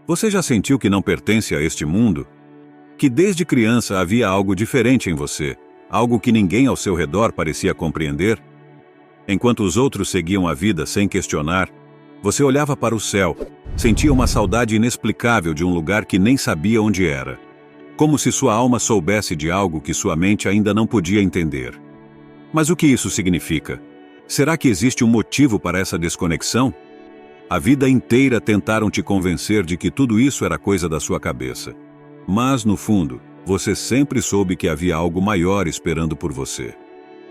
Você já sentiu que não pertence a este mundo? Que desde criança havia algo diferente em você, algo que ninguém ao seu redor parecia compreender? Enquanto os outros seguiam a vida sem questionar, você olhava para o céu, sentia uma saudade inexplicável de um lugar que nem sabia onde era. Como se sua alma soubesse de algo que sua mente ainda não podia entender. Mas o que isso significa? Será que existe um motivo para essa desconexão? A vida inteira tentaram te convencer de que tudo isso era coisa da sua cabeça. Mas, no fundo, você sempre soube que havia algo maior esperando por você.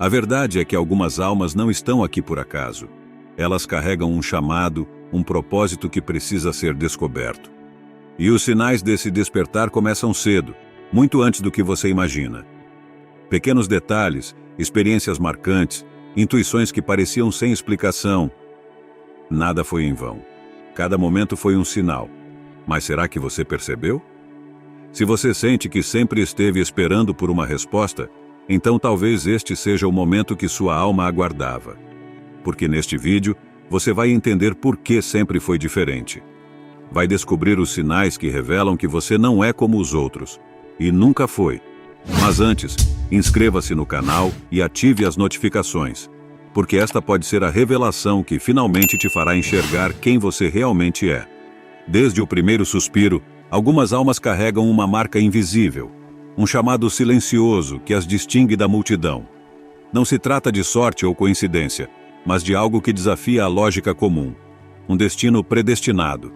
A verdade é que algumas almas não estão aqui por acaso. Elas carregam um chamado, um propósito que precisa ser descoberto. E os sinais desse despertar começam cedo, muito antes do que você imagina. Pequenos detalhes, experiências marcantes, intuições que pareciam sem explicação. Nada foi em vão. Cada momento foi um sinal. Mas será que você percebeu? Se você sente que sempre esteve esperando por uma resposta, então talvez este seja o momento que sua alma aguardava. Porque neste vídeo, você vai entender por que sempre foi diferente. Vai descobrir os sinais que revelam que você não é como os outros. E nunca foi. Mas antes, inscreva-se no canal e ative as notificações. Porque esta pode ser a revelação que finalmente te fará enxergar quem você realmente é. Desde o primeiro suspiro, algumas almas carregam uma marca invisível, um chamado silencioso que as distingue da multidão. Não se trata de sorte ou coincidência, mas de algo que desafia a lógica comum, um destino predestinado.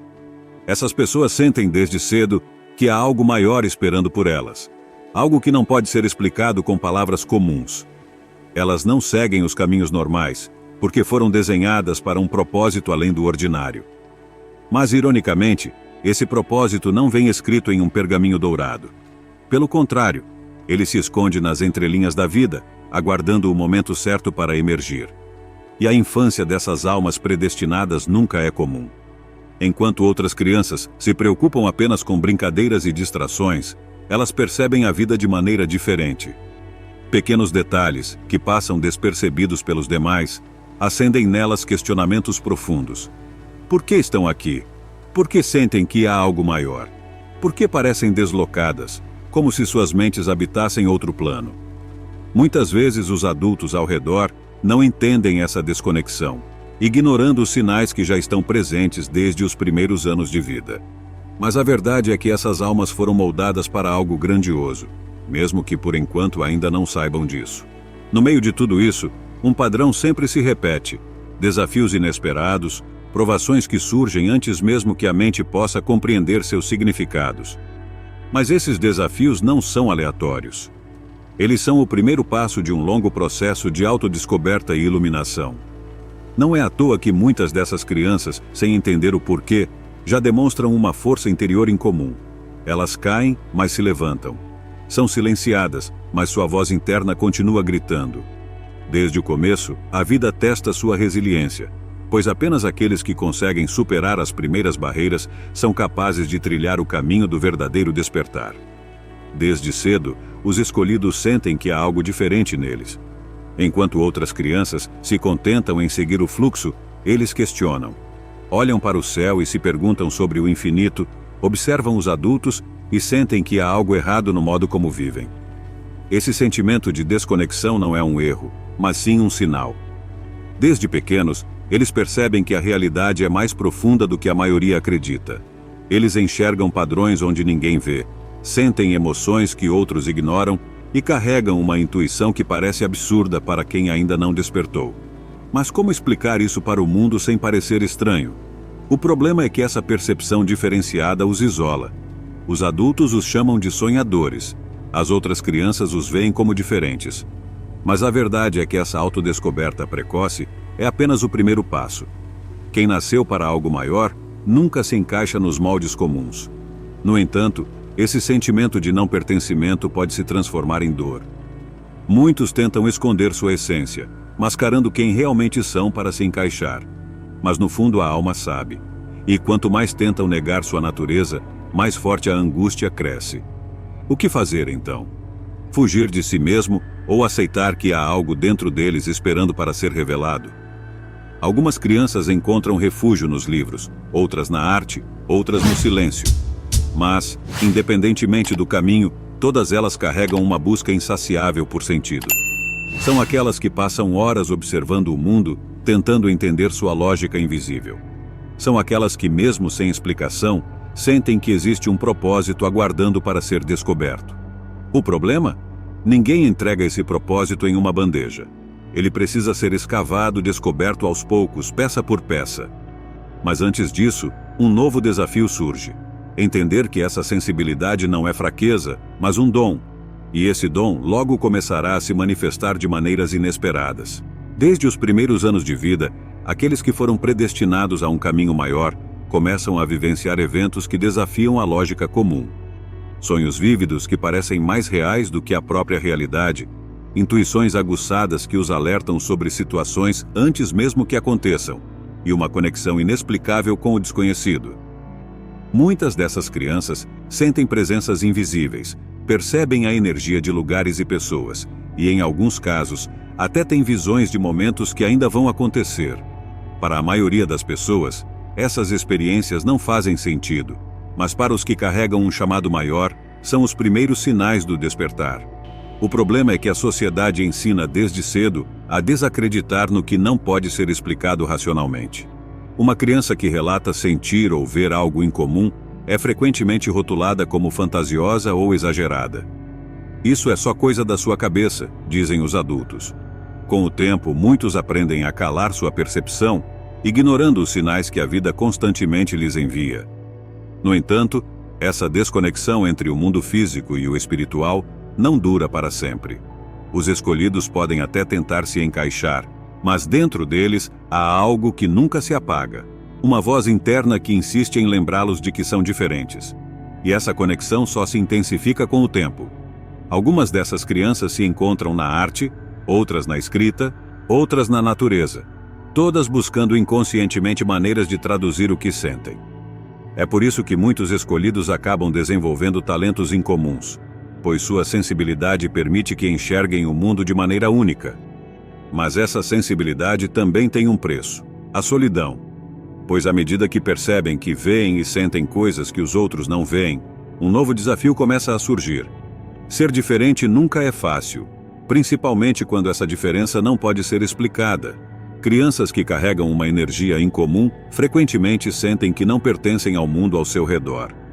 Essas pessoas sentem desde cedo que há algo maior esperando por elas, algo que não pode ser explicado com palavras comuns. Elas não seguem os caminhos normais, porque foram desenhadas para um propósito além do ordinário. Mas, ironicamente, esse propósito não vem escrito em um pergaminho dourado. Pelo contrário, ele se esconde nas entrelinhas da vida, aguardando o momento certo para emergir. E a infância dessas almas predestinadas nunca é comum. Enquanto outras crianças se preocupam apenas com brincadeiras e distrações, elas percebem a vida de maneira diferente. Pequenos detalhes, que passam despercebidos pelos demais, acendem nelas questionamentos profundos. Por que estão aqui? Por que sentem que há algo maior? Por que parecem deslocadas, como se suas mentes habitassem outro plano? Muitas vezes os adultos ao redor não entendem essa desconexão, ignorando os sinais que já estão presentes desde os primeiros anos de vida. Mas a verdade é que essas almas foram moldadas para algo grandioso, mesmo que por enquanto ainda não saibam disso. No meio de tudo isso, um padrão sempre se repete: desafios inesperados, provações que surgem antes mesmo que a mente possa compreender seus significados. Mas esses desafios não são aleatórios. Eles são o primeiro passo de um longo processo de autodescoberta e iluminação. Não é à toa que muitas dessas crianças, sem entender o porquê, já demonstram uma força interior incomum. Elas caem, mas se levantam. São silenciadas, mas sua voz interna continua gritando. Desde o começo, a vida testa sua resiliência, pois apenas aqueles que conseguem superar as primeiras barreiras são capazes de trilhar o caminho do verdadeiro despertar. Desde cedo, os escolhidos sentem que há algo diferente neles. Enquanto outras crianças se contentam em seguir o fluxo, eles questionam. Olham para o céu e se perguntam sobre o infinito, observam os adultos e sentem que há algo errado no modo como vivem. Esse sentimento de desconexão não é um erro, mas sim um sinal. Desde pequenos, eles percebem que a realidade é mais profunda do que a maioria acredita. Eles enxergam padrões onde ninguém vê, sentem emoções que outros ignoram e carregam uma intuição que parece absurda para quem ainda não despertou. Mas como explicar isso para o mundo sem parecer estranho? O problema é que essa percepção diferenciada os isola. Os adultos os chamam de sonhadores. As outras crianças os veem como diferentes. Mas a verdade é que essa autodescoberta precoce é apenas o primeiro passo. Quem nasceu para algo maior nunca se encaixa nos moldes comuns. No entanto, esse sentimento de não pertencimento pode se transformar em dor. Muitos tentam esconder sua essência, mascarando quem realmente são para se encaixar. Mas no fundo a alma sabe. E quanto mais tentam negar sua natureza, mais forte a angústia cresce. O que fazer então? Fugir de si mesmo ou aceitar que há algo dentro deles esperando para ser revelado? Algumas crianças encontram refúgio nos livros, outras na arte, outras no silêncio. Mas, independentemente do caminho, todas elas carregam uma busca insaciável por sentido. São aquelas que passam horas observando o mundo, tentando entender sua lógica invisível. São aquelas que, mesmo sem explicação, sentem que existe um propósito aguardando para ser descoberto. O problema? Ninguém entrega esse propósito em uma bandeja. Ele precisa ser escavado, descoberto aos poucos, peça por peça. Mas antes disso, um novo desafio surge. Entender que essa sensibilidade não é fraqueza, mas um dom. E esse dom logo começará a se manifestar de maneiras inesperadas. Desde os primeiros anos de vida, aqueles que foram predestinados a um caminho maior começam a vivenciar eventos que desafiam a lógica comum. Sonhos vívidos que parecem mais reais do que a própria realidade, intuições aguçadas que os alertam sobre situações antes mesmo que aconteçam, e uma conexão inexplicável com o desconhecido. Muitas dessas crianças sentem presenças invisíveis, percebem a energia de lugares e pessoas, e em alguns casos, até têm visões de momentos que ainda vão acontecer. Para a maioria das pessoas, essas experiências não fazem sentido, mas para os que carregam um chamado maior, são os primeiros sinais do despertar. O problema é que a sociedade ensina desde cedo a desacreditar no que não pode ser explicado racionalmente. Uma criança que relata sentir ou ver algo incomum é frequentemente rotulada como fantasiosa ou exagerada. Isso é só coisa da sua cabeça, dizem os adultos. Com o tempo, muitos aprendem a calar sua percepção, ignorando os sinais que a vida constantemente lhes envia. No entanto, essa desconexão entre o mundo físico e o espiritual não dura para sempre. Os escolhidos podem até tentar se encaixar, mas dentro deles há algo que nunca se apaga. Uma voz interna que insiste em lembrá-los de que são diferentes. E essa conexão só se intensifica com o tempo. Algumas dessas crianças se encontram na arte, outras na escrita, outras na natureza, todas buscando inconscientemente maneiras de traduzir o que sentem. É por isso que muitos escolhidos acabam desenvolvendo talentos incomuns, pois sua sensibilidade permite que enxerguem o mundo de maneira única. Mas essa sensibilidade também tem um preço: a solidão. Pois à medida que percebem que veem e sentem coisas que os outros não veem, um novo desafio começa a surgir. Ser diferente nunca é fácil, principalmente quando essa diferença não pode ser explicada. Crianças que carregam uma energia incomum frequentemente sentem que não pertencem ao mundo ao seu redor.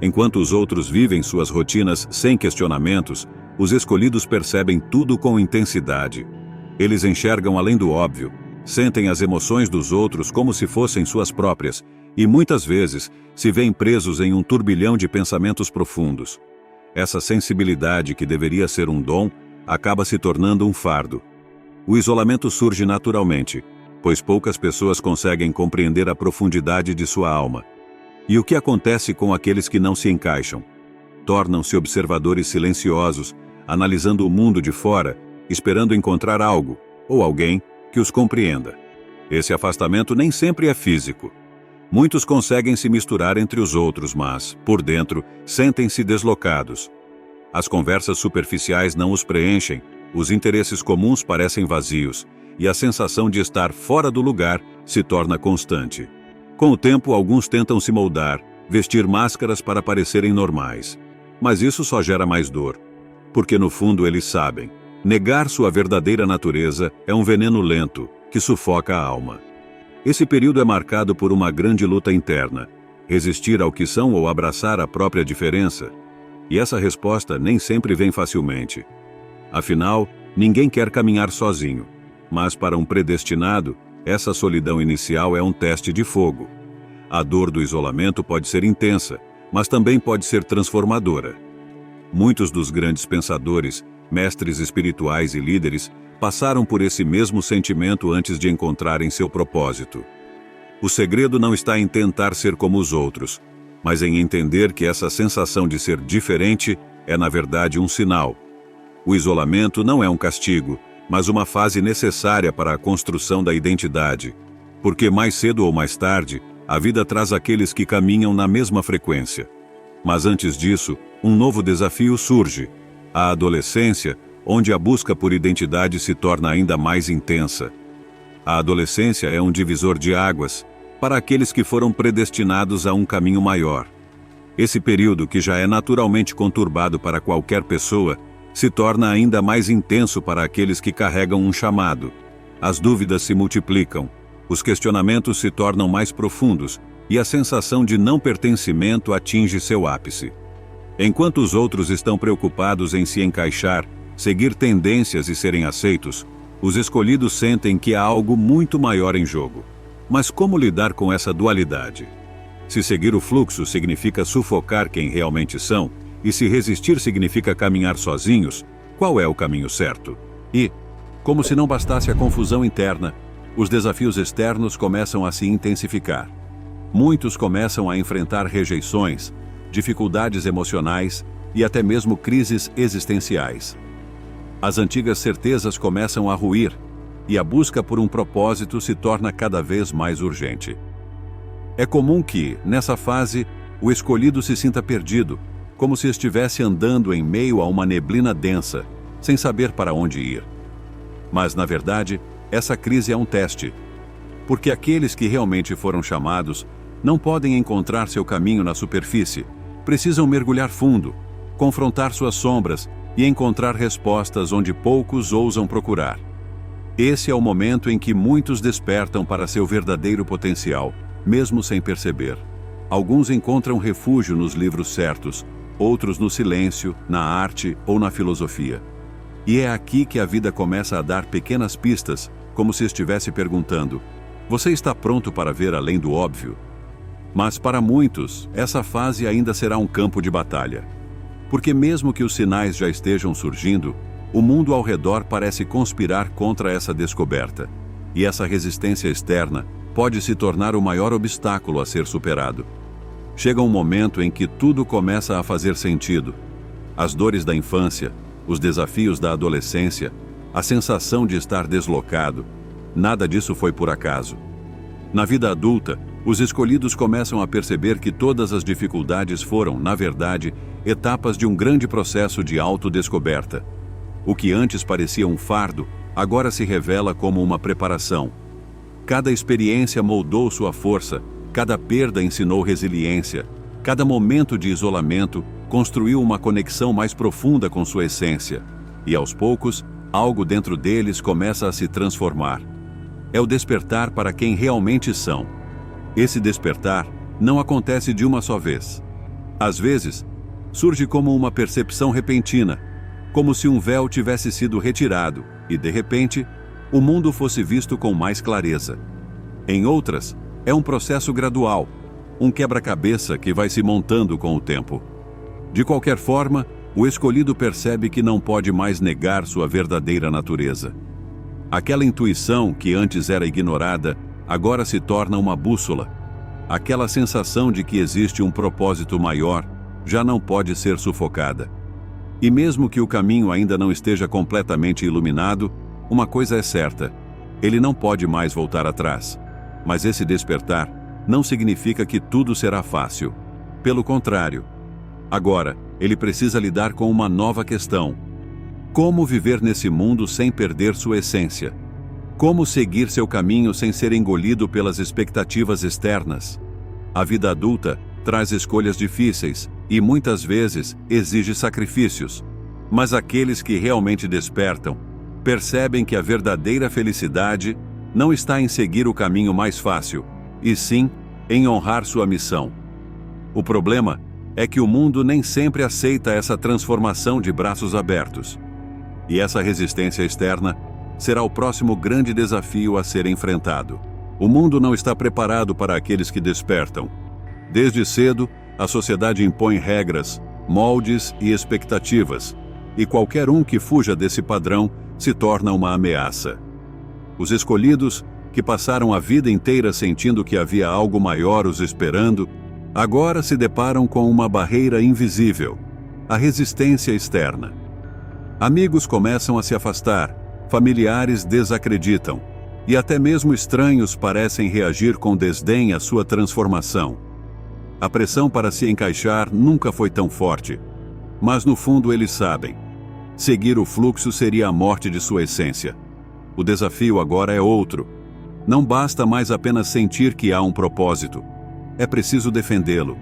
Enquanto os outros vivem suas rotinas sem questionamentos, os escolhidos percebem tudo com intensidade. Eles enxergam além do óbvio, sentem as emoções dos outros como se fossem suas próprias, e muitas vezes se veem presos em um turbilhão de pensamentos profundos. Essa sensibilidade, que deveria ser um dom, acaba se tornando um fardo. O isolamento surge naturalmente, pois poucas pessoas conseguem compreender a profundidade de sua alma. E o que acontece com aqueles que não se encaixam? Tornam-se observadores silenciosos, analisando o mundo de fora, esperando encontrar algo, ou alguém, que os compreenda. Esse afastamento nem sempre é físico. Muitos conseguem se misturar entre os outros, mas, por dentro, sentem-se deslocados. As conversas superficiais não os preenchem, os interesses comuns parecem vazios, e a sensação de estar fora do lugar se torna constante. Com o tempo, alguns tentam se moldar, vestir máscaras para parecerem normais. Mas isso só gera mais dor. Porque no fundo eles sabem, negar sua verdadeira natureza é um veneno lento, que sufoca a alma. Esse período é marcado por uma grande luta interna, resistir ao que são ou abraçar a própria diferença. E essa resposta nem sempre vem facilmente. Afinal, ninguém quer caminhar sozinho. Mas para um predestinado, essa solidão inicial é um teste de fogo. A dor do isolamento pode ser intensa, mas também pode ser transformadora. Muitos dos grandes pensadores, mestres espirituais e líderes passaram por esse mesmo sentimento antes de encontrarem seu propósito. O segredo não está em tentar ser como os outros, mas em entender que essa sensação de ser diferente é, na verdade, um sinal. O isolamento não é um castigo, mas uma fase necessária para a construção da identidade, porque mais cedo ou mais tarde, a vida traz aqueles que caminham na mesma frequência. Mas antes disso, um novo desafio surge: a adolescência, onde a busca por identidade se torna ainda mais intensa. A adolescência é um divisor de águas para aqueles que foram predestinados a um caminho maior. Esse período, que já é naturalmente conturbado para qualquer pessoa, se torna ainda mais intenso para aqueles que carregam um chamado. As dúvidas se multiplicam, os questionamentos se tornam mais profundos e a sensação de não pertencimento atinge seu ápice. Enquanto os outros estão preocupados em se encaixar, seguir tendências e serem aceitos, os escolhidos sentem que há algo muito maior em jogo. Mas como lidar com essa dualidade? Se seguir o fluxo significa sufocar quem realmente são, e se resistir significa caminhar sozinhos, qual é o caminho certo? E, como se não bastasse a confusão interna, os desafios externos começam a se intensificar. Muitos começam a enfrentar rejeições, dificuldades emocionais e até mesmo crises existenciais. As antigas certezas começam a ruir e a busca por um propósito se torna cada vez mais urgente. É comum que, nessa fase, o escolhido se sinta perdido, como se estivesse andando em meio a uma neblina densa, sem saber para onde ir. Mas, na verdade, essa crise é um teste, porque aqueles que realmente foram chamados não podem encontrar seu caminho na superfície, precisam mergulhar fundo, confrontar suas sombras e encontrar respostas onde poucos ousam procurar. Esse é o momento em que muitos despertam para seu verdadeiro potencial, mesmo sem perceber. Alguns encontram refúgio nos livros certos, outros no silêncio, na arte ou na filosofia. E é aqui que a vida começa a dar pequenas pistas, como se estivesse perguntando: você está pronto para ver além do óbvio? Mas para muitos, essa fase ainda será um campo de batalha. Porque mesmo que os sinais já estejam surgindo, o mundo ao redor parece conspirar contra essa descoberta. E essa resistência externa pode se tornar o maior obstáculo a ser superado. Chega um momento em que tudo começa a fazer sentido. As dores da infância, os desafios da adolescência, a sensação de estar deslocado, nada disso foi por acaso. Na vida adulta, os escolhidos começam a perceber que todas as dificuldades foram, na verdade, etapas de um grande processo de autodescoberta. O que antes parecia um fardo, agora se revela como uma preparação. Cada experiência moldou sua força, cada perda ensinou resiliência, cada momento de isolamento construiu uma conexão mais profunda com sua essência. E aos poucos, algo dentro deles começa a se transformar. É o despertar para quem realmente são. Esse despertar não acontece de uma só vez. Às vezes, surge como uma percepção repentina, como se um véu tivesse sido retirado e, de repente, o mundo fosse visto com mais clareza. Em outras, é um processo gradual, um quebra-cabeça que vai se montando com o tempo. De qualquer forma, o escolhido percebe que não pode mais negar sua verdadeira natureza. Aquela intuição que antes era ignorada, agora se torna uma bússola. Aquela sensação de que existe um propósito maior já não pode ser sufocada. E mesmo que o caminho ainda não esteja completamente iluminado, uma coisa é certa: ele não pode mais voltar atrás. Mas esse despertar não significa que tudo será fácil. Pelo contrário. Agora, ele precisa lidar com uma nova questão: como viver nesse mundo sem perder sua essência? Como seguir seu caminho sem ser engolido pelas expectativas externas? A vida adulta traz escolhas difíceis e, muitas vezes, exige sacrifícios. Mas aqueles que realmente despertam percebem que a verdadeira felicidade não está em seguir o caminho mais fácil, e sim em honrar sua missão. O problema é que o mundo nem sempre aceita essa transformação de braços abertos. E essa resistência externa será o próximo grande desafio a ser enfrentado. O mundo não está preparado para aqueles que despertam. Desde cedo, a sociedade impõe regras, moldes e expectativas, e qualquer um que fuja desse padrão se torna uma ameaça. Os escolhidos, que passaram a vida inteira sentindo que havia algo maior os esperando, agora se deparam com uma barreira invisível: a resistência externa. Amigos começam a se afastar, familiares desacreditam, e até mesmo estranhos parecem reagir com desdém à sua transformação. A pressão para se encaixar nunca foi tão forte, mas no fundo eles sabem: seguir o fluxo seria a morte de sua essência. O desafio agora é outro: Não basta mais apenas sentir que há um propósito. É preciso defendê-lo.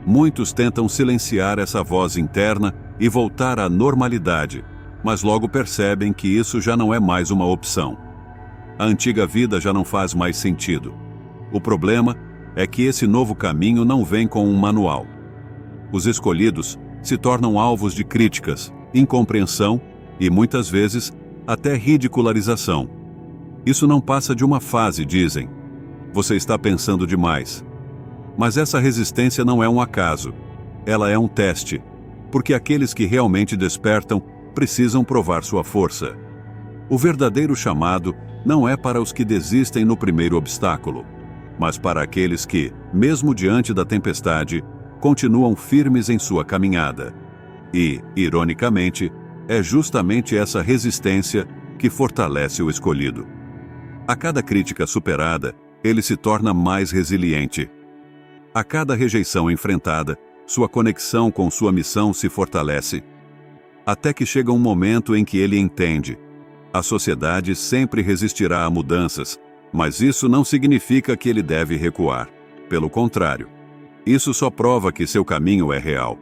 Muitos tentam silenciar essa voz interna e voltar à normalidade, mas logo percebem que isso já não é mais uma opção. A antiga vida já não faz mais sentido. O problema é que esse novo caminho não vem com um manual. Os escolhidos se tornam alvos de críticas, incompreensão e, muitas vezes, até ridicularização. Isso não passa de uma fase, dizem. Você está pensando demais. Mas essa resistência não é um acaso. Ela é um teste, porque aqueles que realmente despertam precisam provar sua força. O verdadeiro chamado não é para os que desistem no primeiro obstáculo, mas para aqueles que, mesmo diante da tempestade, continuam firmes em sua caminhada. E, ironicamente, é justamente essa resistência que fortalece o escolhido. A cada crítica superada, ele se torna mais resiliente. A cada rejeição enfrentada, sua conexão com sua missão se fortalece. Até que chega um momento em que ele entende: a sociedade sempre resistirá a mudanças, mas isso não significa que ele deve recuar. Pelo contrário, isso só prova que seu caminho é real.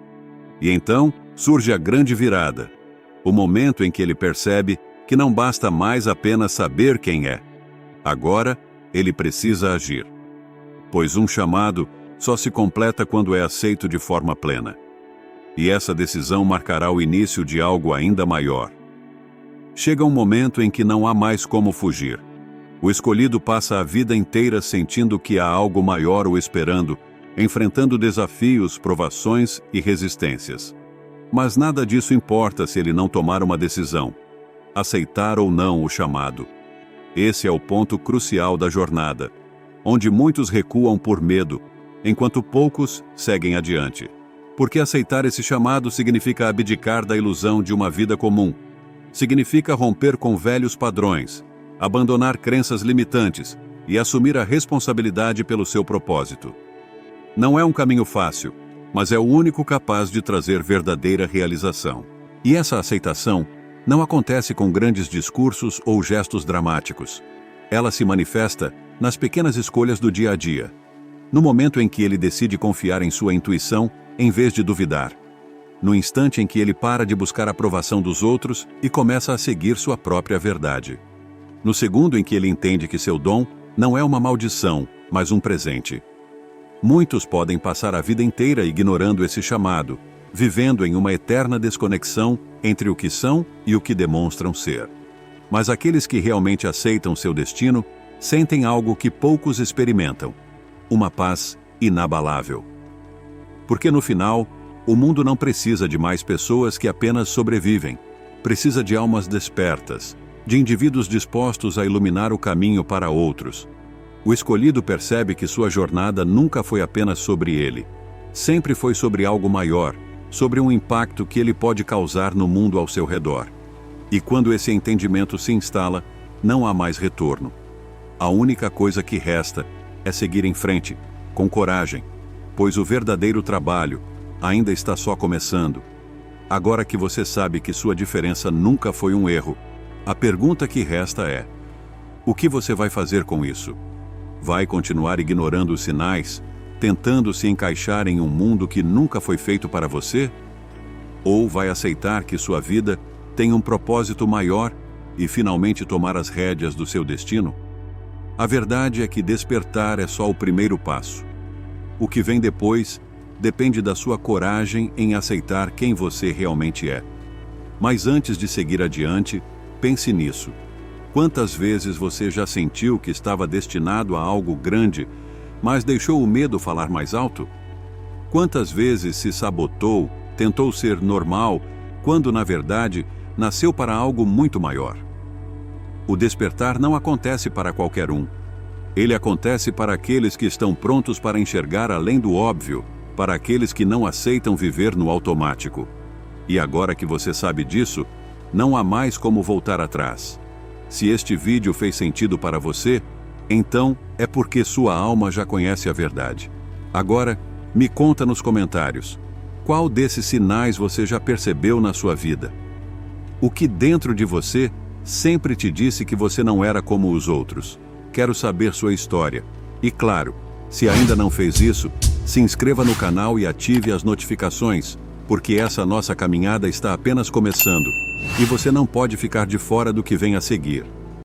E então surge a grande virada, o momento em que ele percebe que não basta mais apenas saber quem é. Agora, ele precisa agir. Pois um chamado só se completa quando é aceito de forma plena. E essa decisão marcará o início de algo ainda maior. Chega um momento em que não há mais como fugir. O escolhido passa a vida inteira sentindo que há algo maior o esperando, enfrentando desafios, provações e resistências. Mas nada disso importa se ele não tomar uma decisão, aceitar ou não o chamado. Esse é o ponto crucial da jornada, onde muitos recuam por medo, enquanto poucos seguem adiante. Porque aceitar esse chamado significa abdicar da ilusão de uma vida comum. Significa romper com velhos padrões, abandonar crenças limitantes e assumir a responsabilidade pelo seu propósito. Não é um caminho fácil, mas é o único capaz de trazer verdadeira realização. E essa aceitação não acontece com grandes discursos ou gestos dramáticos. Ela se manifesta nas pequenas escolhas do dia a dia, no momento em que ele decide confiar em sua intuição em vez de duvidar, no instante em que ele para de buscar a aprovação dos outros e começa a seguir sua própria verdade, no segundo em que ele entende que seu dom não é uma maldição, mas um presente. Muitos podem passar a vida inteira ignorando esse chamado, vivendo em uma eterna desconexão entre o que são e o que demonstram ser. Mas aqueles que realmente aceitam seu destino sentem algo que poucos experimentam: uma paz inabalável. Porque no final, o mundo não precisa de mais pessoas que apenas sobrevivem. Precisa de almas despertas, de indivíduos dispostos a iluminar o caminho para outros. O escolhido percebe que sua jornada nunca foi apenas sobre ele. Sempre foi sobre algo maior, sobre um impacto que ele pode causar no mundo ao seu redor. E quando esse entendimento se instala, não há mais retorno. A única coisa que resta é seguir em frente, com coragem, pois o verdadeiro trabalho ainda está só começando. Agora que você sabe que sua diferença nunca foi um erro, a pergunta que resta é: o que você vai fazer com isso? Vai continuar ignorando os sinais, tentando se encaixar em um mundo que nunca foi feito para você? Ou vai aceitar que sua vida tem um propósito maior e finalmente tomar as rédeas do seu destino? A verdade é que despertar é só o primeiro passo. O que vem depois depende da sua coragem em aceitar quem você realmente é. Mas antes de seguir adiante, pense nisso. Quantas vezes você já sentiu que estava destinado a algo grande, mas deixou o medo falar mais alto? Quantas vezes se sabotou, tentou ser normal, quando na verdade nasceu para algo muito maior? O despertar não acontece para qualquer um. Ele acontece para aqueles que estão prontos para enxergar além do óbvio, para aqueles que não aceitam viver no automático. E agora que você sabe disso, não há mais como voltar atrás. Se este vídeo fez sentido para você, então é porque sua alma já conhece a verdade. Agora, me conta nos comentários: qual desses sinais você já percebeu na sua vida? O que dentro de você sempre te disse que você não era como os outros? quero saber sua história. E claro, se ainda não fez isso, se inscreva no canal e ative as notificações, porque essa nossa caminhada está apenas começando, e você não pode ficar de fora do que vem a seguir.